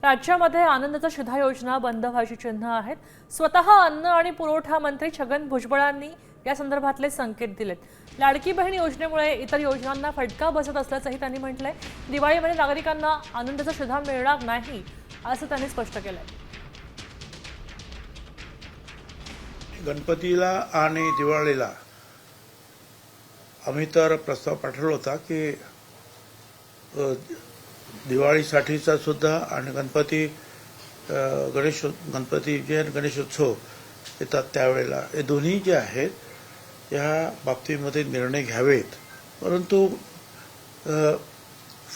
राज्यामध्ये आनंदाचा शिधा योजना बंद व्हायची चिन्ह आहेत. स्वतः अन्न आणि पुरवठा मंत्री छगन भुजबळांनी या संदर्भातले संकेत दिलेत. लाडकी बहीण योजनेमुळे इतर योजनांना फटका बसत असल्याचंही त्यांनी म्हटलंय. दिवाळीमध्ये नागरिकांना आनंदाचा शिधा मिळणार नाही असं त्यांनी स्पष्ट केलंय. गणपतीला आणि दिवाळीला आम्ही तर प्रस्ताव पाठवला होता की दिवाळीसाठीचा सुद्धा आणि गणपती जे गणेशोत्सव येतात त्यावेळेला हे दोन्ही जे आहेत या बाबतीमध्ये निर्णय घ्यावेत. परंतु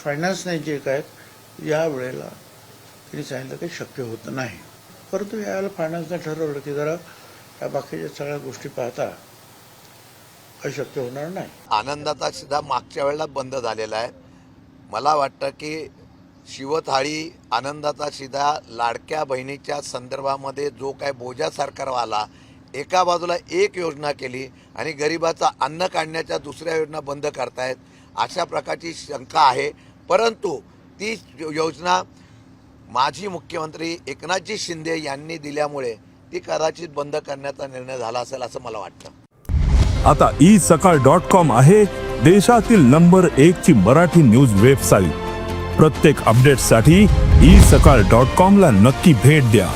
फायनान्सने जे काय या वेळेला त्यांनी सांगितलं काही शक्य होत नाही. परंतु यावेळेला फायनान्सने ठरवलं की जरा या बाकीच्या सगळ्या गोष्टी पाहता अशक्य होणार नाही. आनंदाचा सुद्धा मागच्या वेळेला बंद झालेला आहे. मला वाटतं की शिवथाळी आनंदाचा शिधा लाडक्या बहिणीच्या संदर्भामध्ये जो काय बोजा सरकारवाला एका बाजूला एक योजना केली आणि गरिबाचा अन्न काढण्याच्या दुसऱ्या योजना बंद करतायत अशा प्रकारची शंका आहे. परंतु ती योजना माजी मुख्यमंत्री एकनाथजी शिंदे यांनी दिल्यामुळे ती कदाचित बंद करण्याचा निर्णय झाला असेल असं मला वाटतं. आता isakal.com आहे देशातील नंबर 1 ची मराठी न्यूज वेबसाईट. प्रत्येक अपडेटसाठी isakal.com ला नक्की भेट द्या.